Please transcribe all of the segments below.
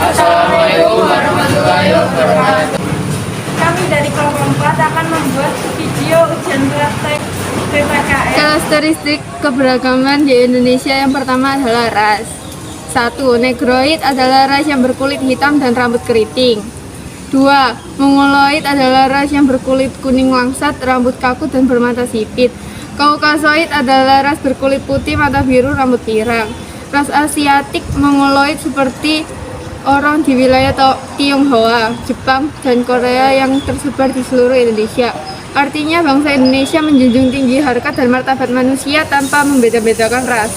Assalamualaikum warahmatullahi wabarakatuh. Kami dari kelompok 4 akan membuat video ujian praktek PPKN. Karakteristik keberagaman di Indonesia yang pertama adalah ras. 1. Negroid adalah ras yang berkulit hitam dan rambut keriting. 2. Mongoloid adalah ras yang berkulit kuning langsat, rambut kaku dan bermata sipit. Kaukasoid adalah ras berkulit putih, mata biru, rambut pirang. Ras Asiatik Mongoloid seperti orang di wilayah Tionghoa, Jepang, dan Korea yang tersebar di seluruh Indonesia. Artinya bangsa Indonesia menjunjung tinggi harkat dan martabat manusia tanpa membeda-bedakan ras.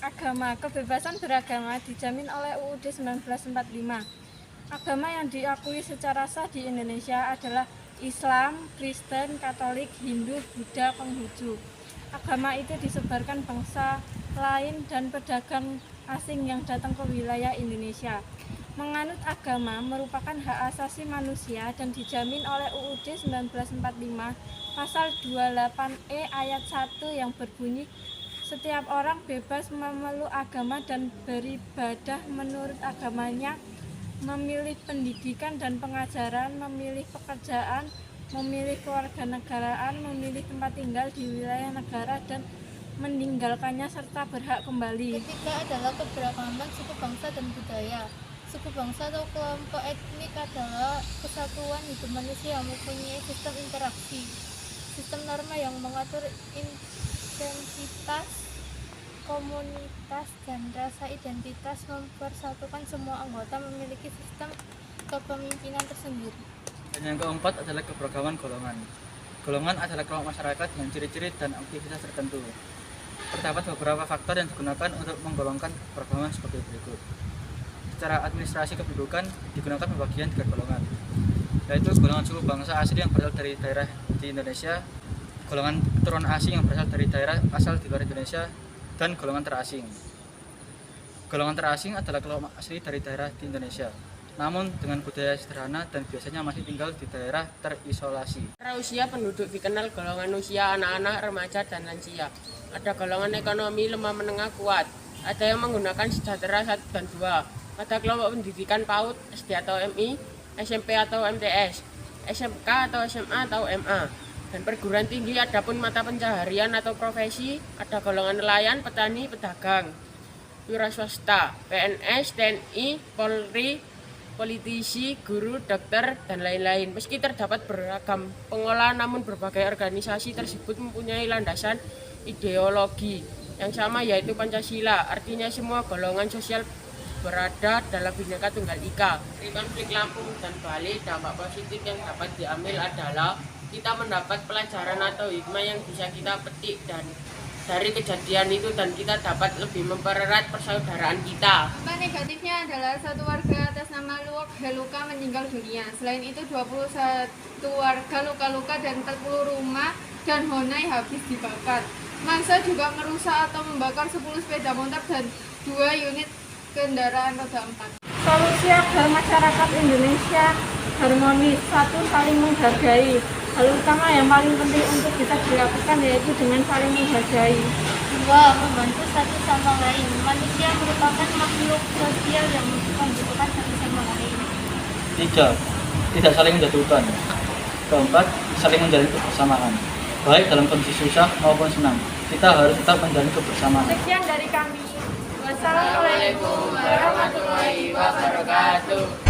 Agama, kebebasan beragama dijamin oleh UUD 1945. Agama yang diakui secara sah di Indonesia adalah Islam, Kristen, Katolik, Hindu, Buddha, Konghucu. Agama itu disebarkan bangsa lain dan pedagang asing yang datang ke wilayah Indonesia. Menganut agama merupakan hak asasi manusia dan dijamin oleh UUD 1945 pasal 28E ayat 1 yang berbunyi setiap orang bebas memeluk agama dan beribadah menurut agamanya, memilih pendidikan dan pengajaran, memilih pekerjaan, memilih kewarganegaraan, memilih tempat tinggal di wilayah negara dan meninggalkannya serta berhak kembali. Ketiga adalah keberagaman suku bangsa dan budaya. Suku bangsa atau kelompok etnik adalah kesatuan hidup manusia yang mempunyai sistem interaksi, sistem norma yang mengatur identitas, komunitas, dan rasa identitas, mempersatukan semua anggota memiliki sistem kepemimpinan tersendiri. Dan yang keempat adalah keberagaman golongan. Golongan adalah kelompok masyarakat dengan ciri-ciri dan aktivitas tertentu. Terdapat beberapa faktor yang digunakan untuk menggolongkan keberagaman sebagai berikut. Secara administrasi kependudukan digunakan pembagian 3 golongan, yaitu golongan suku bangsa asli yang berasal dari daerah di Indonesia, golongan keturunan asing yang berasal dari daerah asal di luar Indonesia, dan golongan terasing. Golongan terasing adalah kelompok asli dari daerah di Indonesia, namun dengan budaya sederhana dan biasanya masih tinggal di daerah terisolasi. Secara usia penduduk dikenal golongan usia anak-anak, remaja, dan lansia. Ada golongan ekonomi lemah menengah kuat. Ada yang menggunakan sejahtera 1 dan 2. Ada kelompok pendidikan PAUD, SD atau MI, SMP atau MTS, SMK atau SMA atau MA. Dan perguruan tinggi adapun mata pencaharian atau profesi, ada golongan nelayan, petani, pedagang, wira swasta, PNS, TNI, Polri, politisi, guru, dokter, dan lain-lain. Meski terdapat beragam pengolahan, namun berbagai organisasi tersebut mempunyai landasan ideologi yang sama, yaitu Pancasila. Artinya semua golongan sosial berada dalam Bhinneka Tunggal Ika. Di konflik Lampung dan Bali, dampak positif yang dapat diambil adalah kita mendapat pelajaran atau hikmah yang bisa kita petik dan dari kejadian itu, dan kita dapat lebih mempererat persaudaraan kita. Dampak negatifnya adalah 1 warga atas nama Luwak Heluka meninggal dunia. Selain itu 21 warga luka-luka dan 40 rumah dan Honai habis dibakar. Massa juga merusak atau membakar 10 sepeda motor dan 2 unit kendaraan roda 4. Solusi agar masyarakat Indonesia harmonis: 1. Saling menghargai. Hal utama yang paling penting untuk bisa dilakukan yaitu dengan saling menghargai. 2. Membantu satu sama lain. Manusia merupakan makhluk sosial yang membutuhkan satu sama lain. 3. Tidak saling menjatuhkan. 4. Saling menjalin kebersamaan, baik dalam kondisi susah maupun senang. Kita harus tetap menjalin kebersamaan. Sekian dari kami. Wassalamualaikum warahmatullahi wabarakatuh.